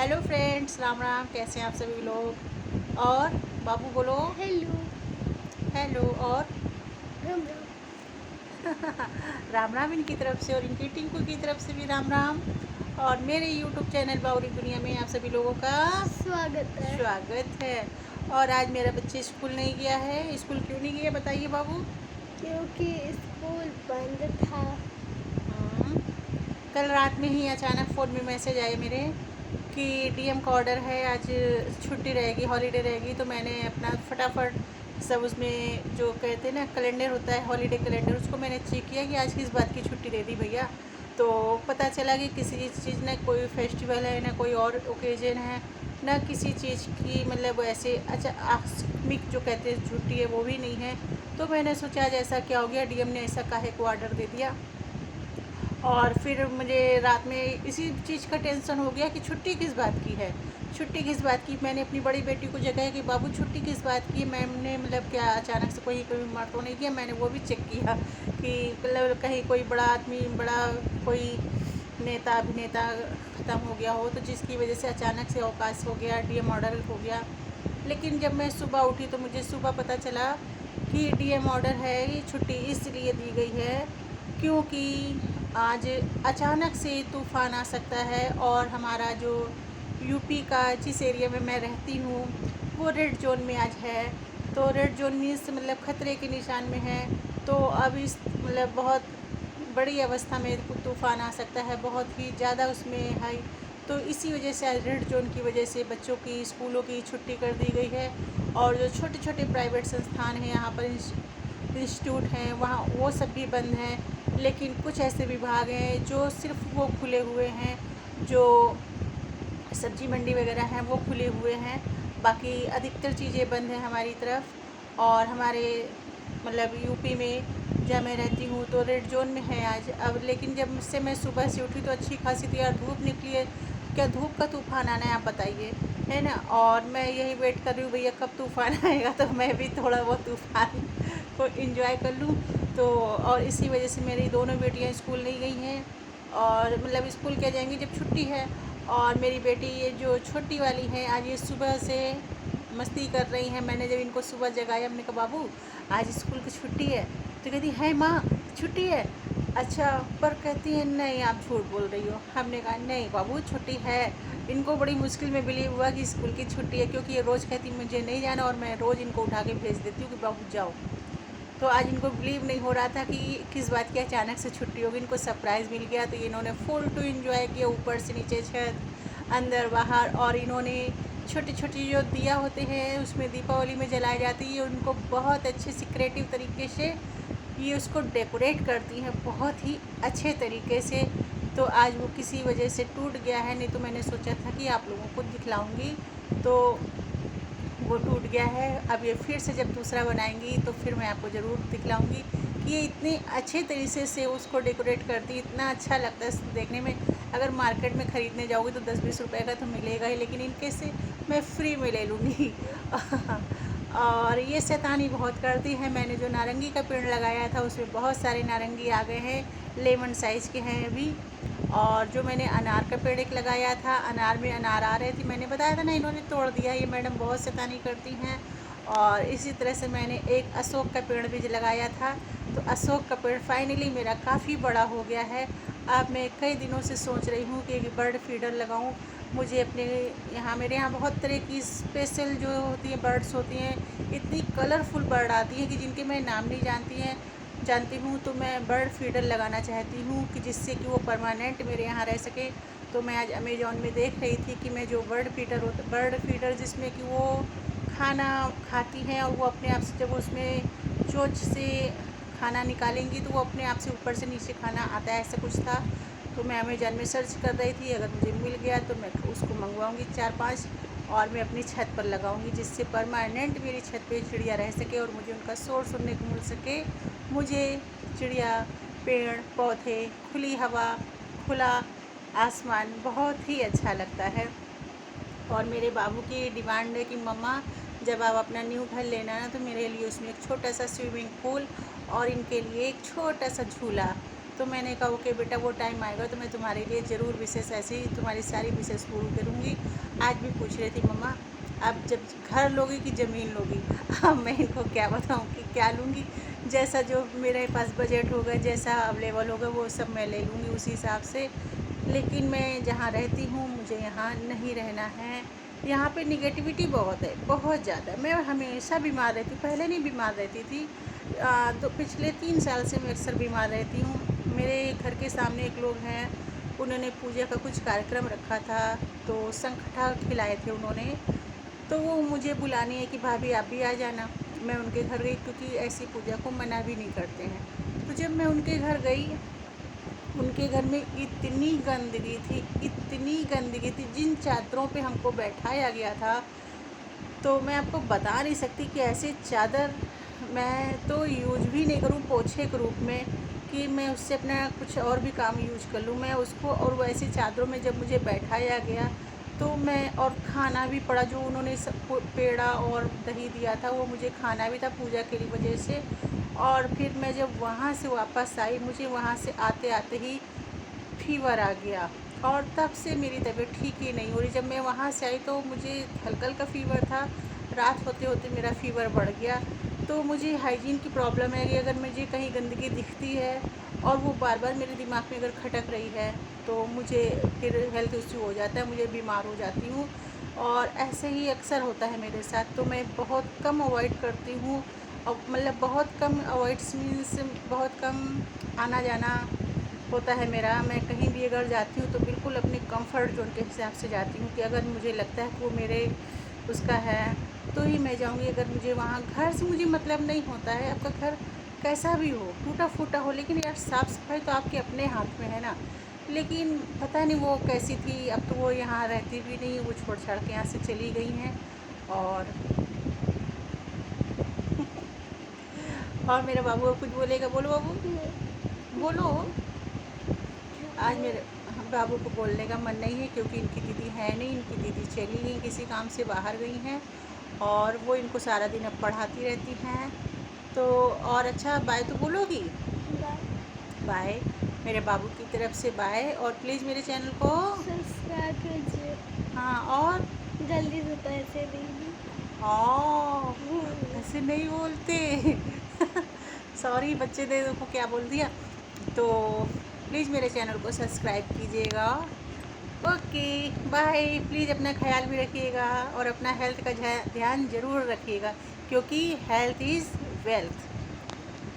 Hello friends, Ram Ram. कैसे हैं आप सभी लोग? और बाबू बोलो हेलो। हेलो। और राम राम। राम राम इनकी तरफ से और इनकी टिंकू की तरफ से भी राम राम। और मेरे यूट्यूब चैनल बाउरी दुनिया में आप सभी लोगों का स्वागत है। स्वागत है। और आज मेरा बच्चे स्कूल नहीं गया है। स्कूल क्यों नहीं गया बताइए बाबू? क्योंकि स्कूल बंद था। हम्म, कल रात में ही अचानक फ़ोन में मैसेज आए मेरे कि डीएम का ऑर्डर है, आज छुट्टी रहेगी, हॉलीडे रहेगी। तो मैंने अपना फटाफट सब उसमें जो कहते हैं ना कैलेंडर होता है, हॉलीडे कैलेंडर, उसको मैंने चेक किया कि आज किस बात की छुट्टी दे दी भैया। तो पता चला कि किसी चीज़ ना कोई फेस्टिवल है, ना कोई और ओकेजन है, ना किसी चीज़ की मतलब ऐसे अच्छा आकस्मिक जो कहते हैं छुट्टी है वो भी नहीं है। तो मैंने सोचा आज ऐसा क्या हो गया, डीएम ने ऐसा काहे को ऑर्डर दे दिया। और फिर मुझे रात में इसी चीज़ का टेंशन हो गया कि छुट्टी किस बात की है, छुट्टी किस बात की। मैंने अपनी बड़ी बेटी को जगाया कि बाबू छुट्टी किस बात की। मैम ने मतलब क्या अचानक से कोई कोई मर तो नहीं किया। मैंने वो भी चेक किया कि मतलब कहीं कोई बड़ा आदमी, बड़ा कोई नेता अभिनेता ख़त्म हो गया हो, तो जिसकी वजह से अचानक से अवकाश हो गया, डीएम ऑर्डर हो गया। लेकिन जब मैं सुबह उठी तो मुझे सुबह पता चला कि डीएम ऑर्डर है, ये छुट्टी इसलिए दी गई है क्योंकि आज अचानक से तूफ़ान आ सकता है। और हमारा जो यूपी का जिस एरिया में मैं रहती हूँ वो रेड जोन में आज है। तो रेड जोन मीन्स मतलब ख़तरे के निशान में है। तो अब इस मतलब बहुत बड़ी अवस्था में तूफ़ान आ सकता है, बहुत ही ज़्यादा उसमें हाई। तो इसी वजह से आज रेड जोन की वजह से बच्चों की स्कूलों की छुट्टी कर दी गई है। और जो छोटे छोटे प्राइवेट संस्थान हैं यहाँ पर, इंस्टीट्यूट हैं, वहाँ वो सब भी बंद हैं। लेकिन कुछ ऐसे विभाग हैं जो सिर्फ वो खुले हुए हैं, जो सब्जी मंडी वगैरह हैं वो खुले हुए हैं। बाकी अधिकतर चीज़ें बंद हैं हमारी तरफ। और हमारे मतलब यूपी में जहाँ मैं रहती हूँ तो रेड जोन में है आज। अब लेकिन जब से मैं सुबह से उठी तो अच्छी खासी तो यार धूप निकली है। क्या धूप का तूफ़ान आना है आप बताइए, है ना। और मैं यही वेट कर रही हूँ भैया कब तूफ़ान आएगा तो मैं भी थोड़ा बहुत तूफ़ान को इंजॉय कर लूँ। तो और इसी वजह से मेरी दोनों बेटियाँ स्कूल नहीं गई हैं। और मतलब स्कूल क्या जाएंगी जब छुट्टी है। और मेरी बेटी ये जो छोटी वाली है आज ये सुबह से मस्ती कर रही हैं। मैंने जब इनको सुबह जगाया, हमने कहा बाबू आज स्कूल की छुट्टी है, तो कहती है माँ छुट्टी है। अच्छा, पर कहती है नहीं आप झूठ बोल रही हो। हमने कहा नहीं बाबू छुट्टी है। इनको बड़ी मुश्किल में बिलीव हुआ कि स्कूल की छुट्टी है, क्योंकि ये रोज़ कहती मुझे नहीं जाना और मैं रोज़ इनको उठा के भेज देती हूँ कि बाबू जाओ। तो आज इनको बिलीव नहीं हो रहा था कि किस बात की अचानक से छुट्टी होगी। इनको सरप्राइज़ मिल गया तो इन्होंने फुल टू एंजॉय किया, ऊपर से नीचे छत, अंदर बाहर। और इन्होंने छोटे छोटे जो दिया होते हैं उसमें दीपावली में जलाए जाती है, उनको बहुत अच्छे से क्रिएटिव तरीके से ये उसको डेकोरेट करती हैं, बहुत ही अच्छे तरीके से। तो आज वो किसी वजह से टूट गया है, नहीं तो मैंने सोचा था कि आप लोगों को दिखलाऊंगी। तो वो टूट गया है। अब ये फिर से जब दूसरा बनाएंगी तो फिर मैं आपको ज़रूर दिखलाऊंगी कि ये इतने अच्छे तरीके से उसको डेकोरेट करती, इतना अच्छा लगता है देखने में। अगर मार्केट में ख़रीदने जाओगे तो 10-20 रुपए का तो मिलेगा ही, लेकिन इनके से मैं फ्री में ले लूँगी। और ये शैतानी बहुत करती है। मैंने जो नारंगी का पेड़ लगाया था उसमें बहुत सारे नारंगी आ गए हैं, लेमन साइज़ के हैं अभी। और जो मैंने अनार का पेड़ एक लगाया था, अनार में अनार आ रहे थे, मैंने बताया था ना, इन्होंने तोड़ दिया। ये मैडम बहुत शैतानी करती हैं। और इसी तरह से मैंने एक अशोक का पेड़ भी लगाया था। तो अशोक का पेड़ फाइनली मेरा काफ़ी बड़ा हो गया है। अब मैं कई दिनों से सोच रही हूँ कि एक बर्ड फीडर लगाऊँ। मुझे अपने यहाँ, मेरे यहाँ बहुत तरह की स्पेशल जो होती हैं बर्ड्स होती हैं, इतनी कलरफुल बर्ड आती हैं कि जिनके मैं नाम नहीं जानती हूँ। तो मैं बर्ड फीडर लगाना चाहती हूँ कि जिससे कि वो परमानेंट मेरे यहाँ रह सके। तो मैं आज अमेज़ॉन में देख रही थी कि मैं जो बर्ड फीडर जिसमें कि वो खाना खाती हैं और वो अपने आप से जब उसमें चोंच से खाना निकालेंगी तो वो अपने आप से ऊपर से नीचे खाना आता है, ऐसा कुछ था। तो मैं अमेज़ॉन में सर्च कर रही थी, अगर मुझे मिल गया तो मैं उसको मंगवाऊँगी 4-5 और मैं अपनी छत पर लगाऊंगी, जिससे परमानेंट मेरी छत पे चिड़िया रह सके और मुझे उनका शोर सुनने को मिल सके। मुझे चिड़िया, पेड़ पौधे, खुली हवा, खुला आसमान बहुत ही अच्छा लगता है। और मेरे बाबू की डिमांड है कि मम्मा जब आप अपना न्यू घर लेना ना तो मेरे लिए उसमें एक छोटा सा स्विमिंग पूल और इनके लिए एक छोटा सा झूला। तो मैंने कहा ओके बेटा, वो टाइम आएगा तो मैं तुम्हारे लिए ज़रूर विशेष ऐसी तुम्हारी सारी विशेष पूरी करूँगी। आज भी पूछ रही थी मम्मा अब जब घर लोगी कि ज़मीन लोगी। अब मैं इनको क्या बताऊँ कि क्या लूँगी, जैसा जो मेरे पास बजट होगा, जैसा अवेलेबल होगा वो सब मैं ले लूँगी उसी हिसाब से। लेकिन मैं जहाँ रहती हूँ मुझे यहाँ नहीं रहना है। यहाँ पे निगेटिविटी बहुत है, बहुत ज़्यादा। मैं हमेशा बीमार रहती हूँ, पहले नहीं बीमार रहती थी, तो पिछले 3 साल से मैं अक्सर बीमार रहती हूँ। मेरे घर के सामने एक लोग हैं, उन्होंने पूजा का कुछ कार्यक्रम रखा था तो संगठा खिलाए थे उन्होंने, तो वो मुझे बुलानी है कि भाभी आप भी आ जाना। मैं उनके घर गई क्योंकि ऐसी पूजा को मना भी नहीं करते हैं। तो जब मैं उनके घर गई, उनके घर में इतनी गंदगी थी, जिन चादरों पे हमको बैठाया गया था तो मैं आपको बता नहीं सकती कि ऐसे चादर मैं तो यूज भी नहीं करूँ पोछे के रूप में कि मैं उससे अपना कुछ और भी काम यूज कर लूँ मैं उसको। और वैसे चादरों में जब मुझे बैठाया गया तो मैं, और खाना भी पड़ा, जो उन्होंने सबको पेड़ा और दही दिया था वो मुझे खाना भी था पूजा की वजह से। और फिर मैं जब वहाँ से वापस आई, मुझे वहाँ से आते आते ही फीवर आ गया और तब से मेरी तबीयत ठीक ही नहीं हो रही। जब मैं वहाँ से आई तो मुझे हल्का हल्का फ़ीवर था, रात होते होते मेरा फ़ीवर बढ़ गया। तो मुझे हाइजीन की प्रॉब्लम है कि अगर मुझे कहीं गंदगी दिखती है और वो बार बार मेरे दिमाग में अगर खटक रही है तो मुझे फिर हेल्थ इश्यू हो जाता है, मुझे बीमार हो जाती हूँ। और ऐसे ही अक्सर होता है मेरे साथ, तो मैं बहुत कम अवॉइड करती हूँ। और मतलब बहुत कम अवॉइड्स मीन्स बहुत कम आना जाना होता है मेरा। मैं कहीं भी अगर जाती हूँ तो बिल्कुल अपने कंफर्ट जोन के हिसाब से जाती हूँ कि अगर मुझे लगता है कि वो मेरे उसका है तो ही मैं जाऊँगी। अगर मुझे वहाँ घर से मुझे मतलब नहीं होता है, आपका घर कैसा भी हो, टूटा फूटा हो, लेकिन यार साफ़ सफाई तो आपके अपने हाथ में है ना। लेकिन पता नहीं वो कैसी थी, अब तो वो यहाँ रहती भी नहीं, वो छोड़ छाड़ के यहाँ से चली गई हैं। और और मेरा बाबू अब कुछ बोलेगा, बोलो बाबू बोलो। आज मेरे बाबू को बोलने का मन नहीं है क्योंकि इनकी दीदी है नहीं, इनकी दीदी चली गई, किसी काम से बाहर गई हैं और वो इनको सारा दिन अब पढ़ाती रहती हैं। तो और अच्छा बाय तो बोलोगी, बाय मेरे बाबू की तरफ से बाय। और प्लीज़ मेरे चैनल को सब्सक्राइब कीजिए। हाँ, और जल्दी से पैसे दीजिए। ऐसे नहीं बोलते सॉरी बच्चे दे देखो क्या बोल दिया। तो प्लीज़ मेरे चैनल को सब्सक्राइब कीजिएगा। Okay bye. प्लीज़ अपना ख्याल भी रखिएगा और अपना हेल्थ का ध्यान ज़रूर रखिएगा क्योंकि हेल्थ इज़ वेल्थ।